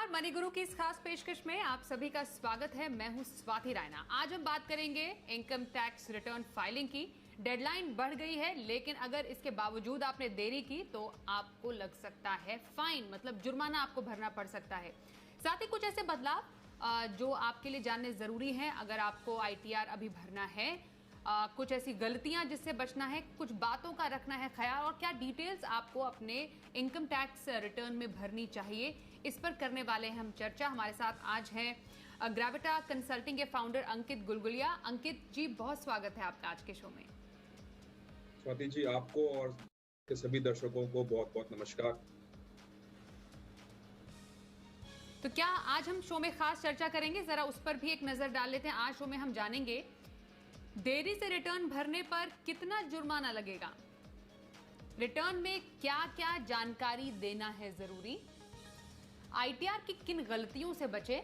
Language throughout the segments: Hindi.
नमस्कार, मनी गुरु की इस खास पेशकश में आप सभी का स्वागत है। मैं हूं स्वाति रायना। आज हम बात करेंगे इनकम टैक्स रिटर्न फाइलिंग की। डेडलाइन बढ़ गई है, लेकिन अगर इसके बावजूद आपने देरी की तो आपको लग सकता है फाइन, मतलब जुर्माना आपको भरना पड़ सकता है। साथ ही कुछ ऐसे बदलाव जो आपके लिए जानने जरूरी हैं अगर आपको आईटीआर अभी भरना है। कुछ ऐसी गलतियां जिससे बचना है, कुछ बातों का रखना है ख्याल, और क्या डिटेल्स आपको अपने इनकम टैक्स रिटर्न में भरनी चाहिए, इस पर करने वाले हैं हम चर्चा। हमारे साथ आज हैं ग्रेविटा कंसल्टिंग के फाउंडर अंकित गुलगुलिया। अंकित जी, बहुत स्वागत है आपका आज के शो में। स्वाति जी, आपको और के सभी दर्शकों को बहुत बहुत नमस्कार। तो क्या आज हम शो में खास चर्चा करेंगे, जरा उस पर भी एक नजर डाल लेते हैं। आज शो में हम जानेंगे देरी से रिटर्न भरने पर कितना जुर्माना लगेगा, रिटर्न में क्या क्या जानकारी देना है जरूरी, आईटीआर की किन गलतियों से बचे,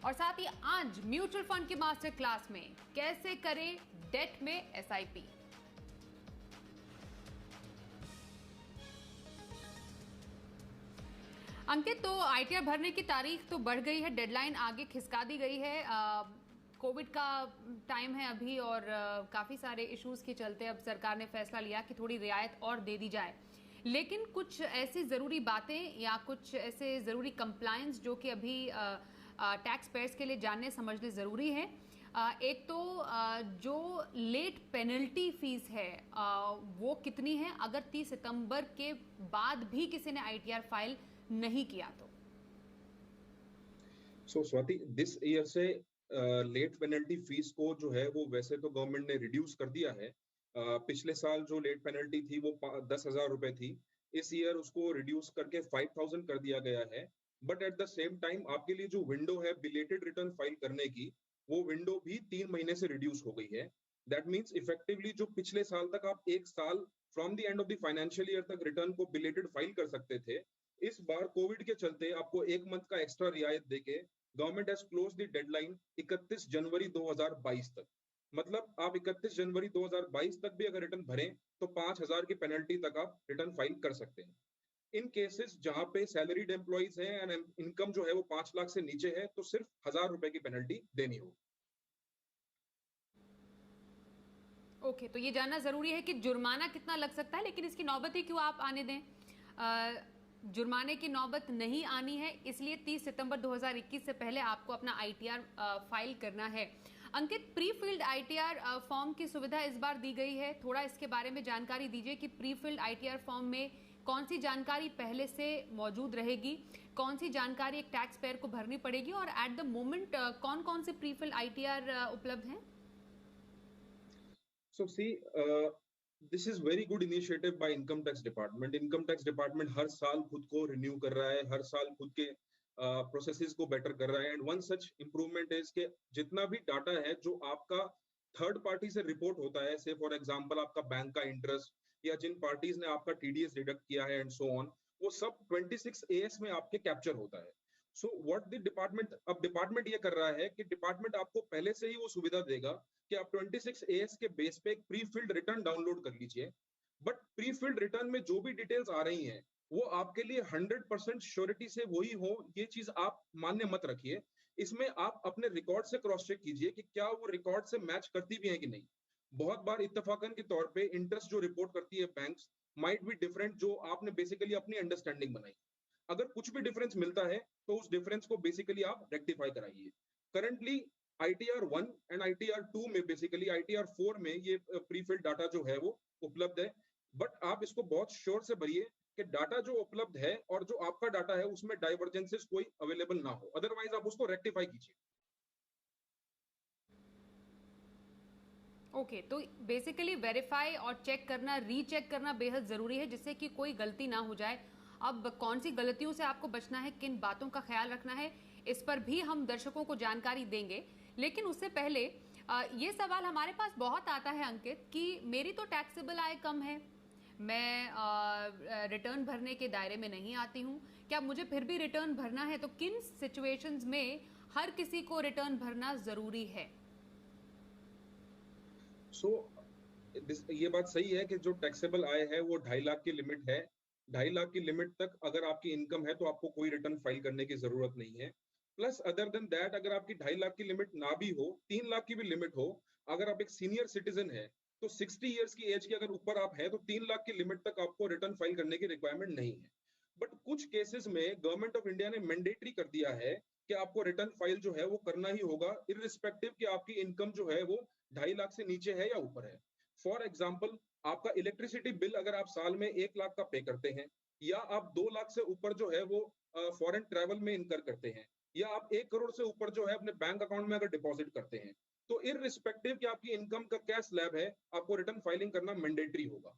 और साथ ही आज म्यूचुअल फंड की मास्टर क्लास में कैसे करें डेट में एसआईपी। अंकित, तो आईटीआर भरने की तारीख तो बढ़ गई है, डेडलाइन आगे खिसका दी गई है। कोविड का टाइम है अभी और काफ़ी सारे इश्यूज के चलते अब सरकार ने फैसला लिया कि थोड़ी रियायत और दे दी जाए, लेकिन कुछ ऐसी ज़रूरी बातें या कुछ ऐसे ज़रूरी कंप्लायंस जो कि अभी टैक्स पेयर्स के लिए जानने समझने ज़रूरी है। एक तो जो लेट पेनल्टी फीस है वो कितनी है अगर 30 सितंबर के बाद भी किसी ने आईटीआर फाइल नहीं किया तो। स्वाति, दिस ईयर से लेट पेनल्टी फीस को जो है वो वैसे तो गवर्नमेंट ने रिड्यूस कर दिया है। पिछले साल जो लेट पेनल्टी थी वो 10,000 रुपए थी। इस ईयर उसको रिड्यूस करके 5,000 कर दिया गया है। But at the same time आपके लिए जो विंडो है बिलेटेड रिटर्न फाइल करने की, वो विंडो भी 3 महीने से रिड्यूस हो गई है। दैट मीन्स इफेक्टिवली जो पिछले साल तक आप एक साल from the end of the financial year तक रिटर्न को बिलेटेड फाइल कर सकते थे, इस बार कोविड के चलते आपको एक मंथ का एक्स्ट्रा रियायत देके government has close the deadline 31 जनवरी 2022 तक। मतलब आप 31 जनवरी 2022 तक भी अगर रिटर्न भरें तो 5,000 की पेनल्टी तक आप रिटर्न फाइल कर सकते हैं। इन केसेस जहां पे सैलरीड एम्प्लॉइज हैं एंड इनकम जो है वो 5 लाख से नीचे है तो सिर्फ 1,000 रुपए की पेनल्टी देनी होगी। ओके, तो ये जानना जरूरी है कि जुर्माना कितना लग सकता है, लेकिन इसकी नौबत ही क्यों आप आने दें। जुर्माने की नौबत नहीं आनी है, इसलिए 30 सितंबर 2021 से पहले आपको अपना आईटीआर फाइल करना है। अंकित, प्री फिल्ड आईटीआर फॉर्म की सुविधा इस बार दी गई है, थोड़ा इसके बारे में जानकारी दीजिए कि प्री फिल्ड आईटीआर फॉर्म में कौन सी जानकारी पहले से मौजूद रहेगी, कौन सी जानकारी एक टैक्स पेयर को भरनी पड़ेगी, और एट द मोमेंट कौन कौन से प्री फिल्ड आईटीआर उपलब्ध हैं। So see, this is very good initiative by Income Tax Department. Income Tax Department हर साल खुद को रिन्यू कर रहा है, हर साल खुद के प्रोसेसेस को बेटर कर रहा है। एंड वन सच इम्प्रूवमेंट है इसके जितना भी डाटा है जो आपका थर्ड पार्टी से रिपोर्ट होता है, से फॉर एग्जांपल आपका बैंक का इंटरेस्ट या जिन पार्टीज ने आपका टीडीएस डिडक्ट किया है एंड सो ऑन, वो सब 26 एएस में आपके कैप्चर होता है। सो व्हाट द डिपार्टमेंट, अब डिपार्टमेंट ये कर रहा है कि डिपार्टमेंट आपको पहले से ही वो सुविधा देगा कि आप 26 एएस के बेस पे एक प्री फिल्ड रिटर्न डाउनलोड कर लीजिए। बट प्री फिल्ड रिटर्न में जो भी डिटेल्स आ रही हैं वो आपके लिए 100% श्योरिटी से वही हो, ये चीज आप मान्य मत रखिए। इसमें आप अपने रिकॉर्ड से क्रॉस चेक कीजिए कि क्या वो रिकॉर्ड से मैच करती भी है कि नहीं। बहुत बार इत्तेफाकन के तौर पे इंटरेस्ट जो रिपोर्ट करती है बैंक्स माइट बी डिफरेंट जो आपने बेसिकली अपनी अंडरस्टैंडिंग बनाई। अगर कुछ भी डिफरेंस मिलता है तो उस डिफरेंस को बेसिकली आप रेक्टिफाई कराइए। करंटली आईटीआर 1 एंड आईटीआर 2 में, बेसिकली आईटीआर 4 में ये प्रीफिल्ड डाटा जो है वो उपलब्ध है। बट आप इसको बहुत श्योर से भरिए कि डाटा जो उपलब्ध है और जो आपका डाटा है उसमें डाइवर्जेंसेस कोई अवेलेबल ना हो, अदरवाइज आप उसको रेक्टिफाई कीजिए। ओके, तो बेसिकली वेरीफाई और चेक करना, रीचेक करना बेहद जरूरी है जिससे कि कोई गलती ना हो जाए। अब कौन सी गलतियों से आपको बचना है, किन बातों का ख्याल रखना है, इस पर भी हम दर्शकों को जानकारी देंगे। लेकिन उससे पहले ये सवाल हमारे पास बहुत आता है अंकित कि मेरी तो टैक्सेबल आय कम है, मैं रिटर्न भरने के दायरे में नहीं आती हूँ, क्या मुझे फिर भी रिटर्न भरना है? तो किन सिचुएशंस में हर किसी को रिटर्न भरना जरूरी है? सो ये बात सही है कि जो टैक्सेबल आय है वो 2.5 लाख की लिमिट है। 2.5 लाख की लिमिट तक अगर आपकी इनकम है तो आपको कोई रिटर्न फाइल करने की जरूरत नहीं है। प्लस अदर देन दैट अगर आपकी 2.5 लाख की लिमिट ना भी हो, 3 लाख की भी लिमिट हो, अगर आप एक सीनियर सिटीजन है तो 60 ईयर्स की एज के अगर ऊपर आप है तो 3 लाख की लिमिट तक आपको रिटर्न फाइल करने की रिक्वायरमेंट नहीं है। बट कुछ केसेस में गवर्नमेंट ऑफ इंडिया ने मैंडेटरी कर दिया है कि आपको रिटर्न फाइल जो है वो करना ही होगा, इररिस्पेक्टिव कि आपकी इनकम जो है वो 2.5 लाख से नीचे है या ऊपर है। फॉर एग्जाम्पल, आपका इलेक्ट्रिसिटी बिल अगर आप साल में 1 लाख का पे करते हैं, या आप 2 लाख से ऊपर जो है वो फॉरेन ट्रैवल में इनकर करते हैं, या आप 1 करोड़ से ऊपर जो है अपने बैंक अकाउंट में अगर डिपॉजिट करते हैं, तो इररिस्पेक्टिव कि आपकी इनकम का क्या स्लैब है, आपको रिटर्न फाइलिंग करना मैंडेटरी होगा।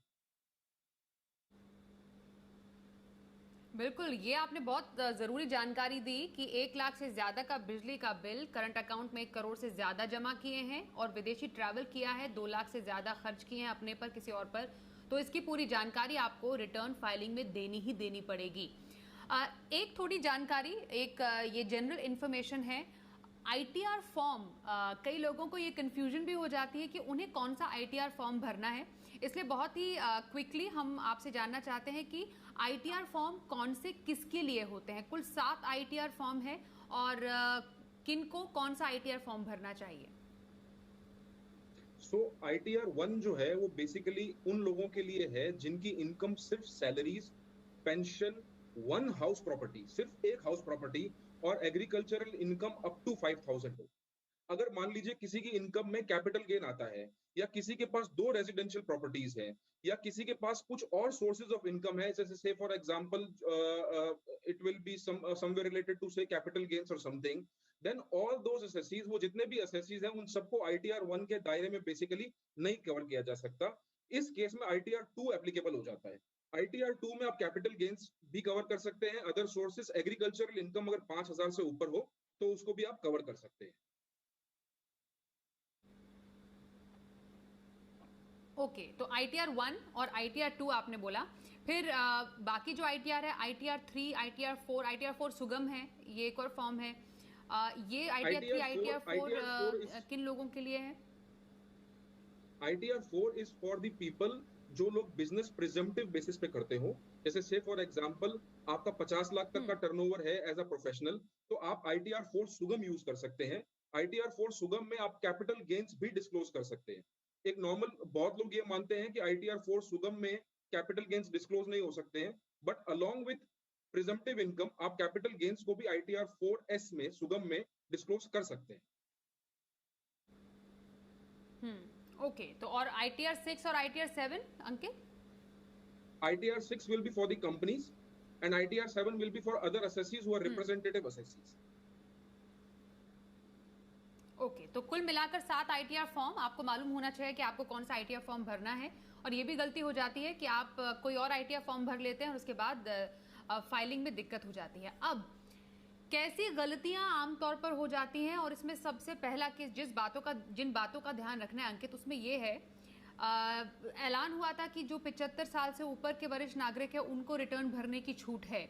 बिल्कुल, ये आपने बहुत ज़रूरी जानकारी दी कि 1 लाख से ज़्यादा का बिजली का बिल, करंट अकाउंट में 1 करोड़ से ज़्यादा जमा किए हैं और विदेशी ट्रैवल किया है, 2 लाख से ज़्यादा खर्च किए हैं अपने पर किसी और पर, तो इसकी पूरी जानकारी आपको रिटर्न फाइलिंग में देनी ही देनी पड़ेगी। एक थोड़ी जानकारी, एक ये जनरल इन्फॉर्मेशन है। आईटीआर फॉर्म, कई लोगों को ये कंफ्यूजन भी हो जाती है कि उन्हें कौन सा आईटीआर फॉर्म भरना है, इसलिए बहुत ही क्विकली हम आपसे जानना चाहते हैं कि आईटीआर फॉर्म कौन से किसके लिए होते हैं। कुल 7 आईटीआर फॉर्म है और किन को कौन सा आईटीआर फॉर्म भरना चाहिए। सो ITR 1 जो है वो बेसिकली उन लोगों के लिए है जिनकी इनकम सिर्फ salaries, pension, one house property, सिर्फ एक हाउस प्रॉपर्टी और एग्रीकल्चरल इनकम अप टू 5,000 हो। अगर मान लीजिए किसी की इनकम में कैपिटल गेन आता है, या किसी के पास 2 रेजिडेंशियल प्रॉपर्टीज है, या किसी के पास कुछ और सोर्सेज ऑफ इनकम है, जैसे say for example it will be somewhere related to say capital gains और समथिंग, देन ऑल दोस एसएससीज, वो जितने भी एसएससीज हैं उन सबको ITR 1 के दायरे में बेसिकली नहीं कवर किया जा सकता। इस केस में ITR 2 एप्लीकेबल हो जाता है। ITR 2 में आप कैपिटल गेन्स भी कवर कर सकते हैं, अदर सोर्सेज, एग्रीकल्चरल इनकम अगर 5,000 से ऊपर हो तो उसको भी आप कवर कर सकते हैं। ओके, तो ITR 1 और ITR 2 आपने बोला, फिर बाकी जो ITR है, ITR 3, ITR 4 सुगम है, ये एक और फॉर्म है। ये ITR 3, ITR 4 किन लोगों के लिए है? ITR 4 is for the people जो लोग बिजनेस प्रिजम्पटिव बेसिस पे करते हो। जैसे से फॉर एग्जांपल आपका 50 लाख तक का टर्नओवर है एज अ प्रोफेशनल, तो आप ITR 4 सुगम यूज कर सकते हैं। ITR 4 सुगम में आप कैपिटल गेन्स भी डिस्क्लोज कर सकते हैं। एक नॉर्मल, बहुत लोग ये मानते हैं कि ITR 4 सुगम में कैपिटल गेन्स डिस्क्लोज नहीं हो सकते हैं, but along with presumptive income आप कैपिटल गेन्स को भी ITR 4S में, सुगम में डिस्क्लोज कर सकते हैं। ओके, तो और ITR 6 और ITR 7 Ankit? ITR 6 will be for the companies and ITR 7 will be for other assessees who are representative assessees. Okay, तो कुल मिलाकर 7 ITR फॉर्म आपको मालूम होना चाहिए कि आपको कौन सा ITR फॉर्म भरना है। और ये भी गलती हो जाती है कि आप कोई और ITR फॉर्म भर लेते हैं और उसके बाद फाइलिंग में दिक्कत हो जाती है। अब कैसी गलतियां आमतौर पर हो जाती हैं, और इसमें सबसे पहला कि जिन बातों का ध्यान रखना है अंकित, उसमें ये है, ऐलान हुआ था कि जो 75 साल से ऊपर के वरिष्ठ नागरिक है उनको रिटर्न भरने की छूट है।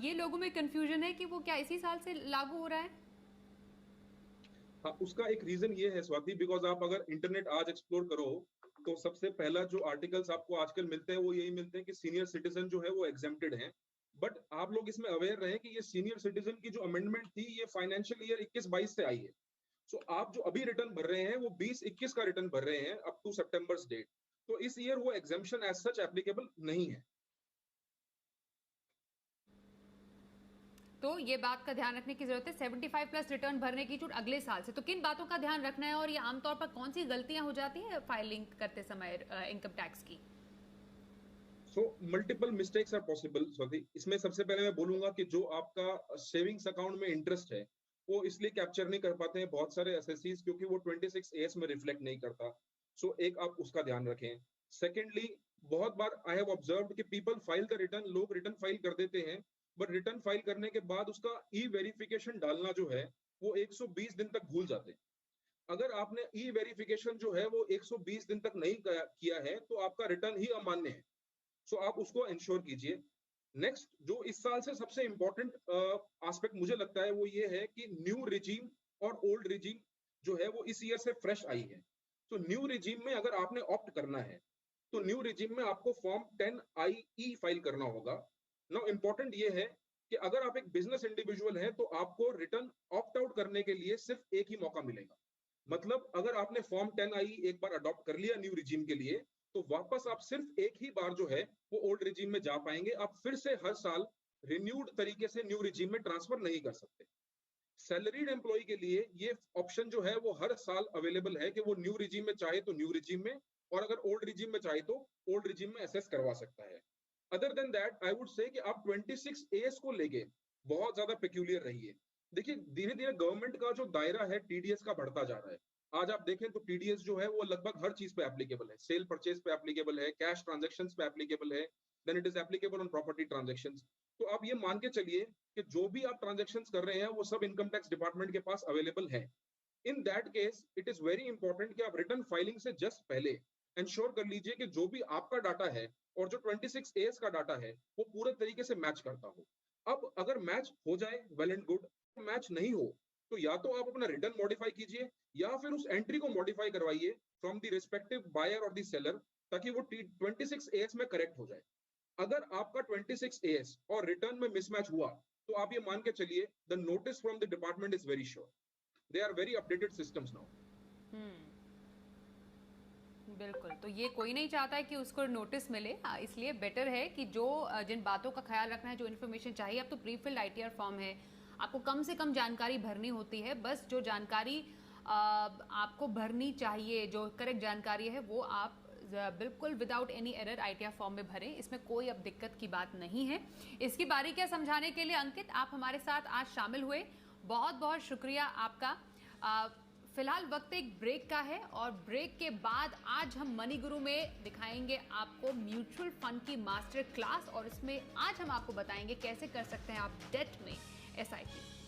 ये लोगों में कंफ्यूजन है कि वो क्या इसी साल से लागू हो रहा है? हाँ, उसका एक रीजन ये है स्वाति, बिकॉज आप अगर इंटरनेट आज एक्सप्लोर करो तो सबसे पहला जो आर्टिकल्स आपको आजकल मिलते हैं वो यही मिलते हैं कि सीनियर सिटीजन जो है वो एग्जेम्प्टेड हैं। बट आप लोग इसमें अवेयर रहे कि ये सीनियर सिटीजन की जो अमेंडमेंट थी ये फाइनेंशियल ईयर 21-22 से आई है। सो आप जो अभी रिटर्न भर रहे हैं वो 20-21 का रिटर्न भर रहे हैं अप टू सितंबर डेट, तो इस ईयर वो एग्जेम्पशन एज सच एप्लीकेबल नहीं है। तो ये बात का ध्यान रखने की जरूरत है, 75 प्लस रिटर्न भरने की छूट अगले साल से। तो किन बातों का ध्यान रखना है और ये आमतौर पर कौन सी गलतियां हो जाती हैं फाइलिंग करते समय इनकम टैक्स की? So multiple mistakes are possible Swati. इसमें सबसे पहले मैं बोलूंगा कि जो आपका सेविंग्स अकाउंट में इंटरेस्ट है वो इसलिए कैप्चर नहीं कर पाते हैं बहुत सारे एसएससीज क्योंकि वो 26AS में रिफ्लेक्ट नहीं करता। सो एक आप उसका ध्यान रखें। सेकेंडली, बहुत बार आई हैव ऑब्जर्व्ड कि पीपल फाइल द रिटर्न, लोग रिटर्न फाइल कर देते हैं, बट रिटर्न फाइल करने के बाद उसका ई वेरिफिकेशन डालना जो है वो 120 दिन तक भूल जाते हैं। अगर आपने ई वेरिफिकेशन जो है वो 120 दिन तक नहीं किया है तो आपका रिटर्न ही अमान्य है। सो आप उसको इंश्योर कीजिए। नेक्स्ट, जो इस साल से सबसे इंपॉर्टेंट एस्पेक्ट मुझे लगता है वो ये है कि न्यू रिजीम और ओल्ड रिजीम जो है वो इस ईयर से फ्रेश आई है। तो न्यू रिजीम में अगर आपने ऑप्ट करना है तो न्यू रिजीम में आपको फॉर्म 10IE फाइल करना होगा। नाउ इंपॉर्टेंट ये है कि अगर आप एक बिजनेस इंडिविजुअल हैं तो आपको रिटर्न ऑप्ट आउट करने के लिए सिर्फ एक ही मौका मिलेगा। मतलब अगर आपने फॉर्म 10IE एक बार अडॉप्ट कर लिया न्यू रिजीम के लिए, तो वापस आप सिर्फ एक ही बार जो है वो ओल्ड रिजीम में जा पाएंगे। आप फिर से हर साल रिन्यूड तरीके से न्यू रिजीम में ट्रांसफर नहीं कर सकते। सैलरीड एम्प्लॉय के लिए ये ऑप्शन जो है वो हर साल अवेलेबल है कि वो न्यू रिजीम में चाहे तो न्यू रिजीम में, और अगर ओल्ड रिजीम में चाहे तो ओल्ड रिजीम में एसेस करवा सकता है। Other than that I would say कि आप 26 एएस को लेके बहुत ज्यादा पेक्यूलियर रहिए। देखिए धीरे धीरे गवर्नमेंट का जो दायरा है टीडीएस का बढ़ता जा रहा है। आज आप देखें तो टीडीएस जो है वो लगभग हर चीज पे एप्लीकेबल है, सेल परचेज पे एप्लीकेबल है, कैश ट्रांजेक्शन पे एप्लीकेबल है, then it is applicable on property transaction. तो आप ये मान के चलिए कि जो भी आप ट्रांजेक्शन कर रहे हैं वो सब इनकम टैक्स डिपार्टमेंट के पास अवेलेबल है। In that case it is very important कि आप रिटर्न फाइलिंग से जस्ट पहले इंश्योर कर लीजिए कि जो भी आपका डाटा है और जो 26 एएस का डाटा है वो पूरे तरीके से मैच करता हो। अब अगर मैच हो जाए वेल एंड गुड, मैच नहीं हो तो या तो आप अपना रिटर्न मॉडिफाई कीजिए या फिर उस एंट्री को मॉडिफाई करवाइए फ्रॉम द रिस्पेक्टिव बायर और द सेलर, ताकि वो 26 एएस में करेक्ट हो जाए। अगर आपका 26 एएस और रिटर्न में मिसमैच हुआ तो आप ये मान के चलिए the notice from the department is very sure. They are very updated systems now. बिल्कुल, तो ये कोई नहीं चाहता है कि उसको नोटिस मिले, इसलिए बेटर है कि जो जिन बातों का ख्याल रखना है, जो इन्फॉर्मेशन चाहिए, अब तो प्री फिल्ड आईटीआर फॉर्म है, आपको कम से कम जानकारी भरनी होती है, बस जो जानकारी आपको भरनी चाहिए, जो करेक्ट जानकारी है वो आप बिल्कुल without any error ITR form में भरें, इसमें कोई अब दिक्कत की बात नहीं है। इसकी बारीकियां समझाने के लिए अंकित आप हमारे साथ आज शामिल हुए, बहुत बहुत शुक्रिया आपका। फिलहाल वक्त एक ब्रेक का है और ब्रेक के बाद आज हम मनी गुरु में दिखाएंगे आपको म्यूचुअल फंड की मास्टर क्लास, और इसमें आज हम आपको बताएंगे कैसे कर सकते हैं आप डेट में एसआईपी।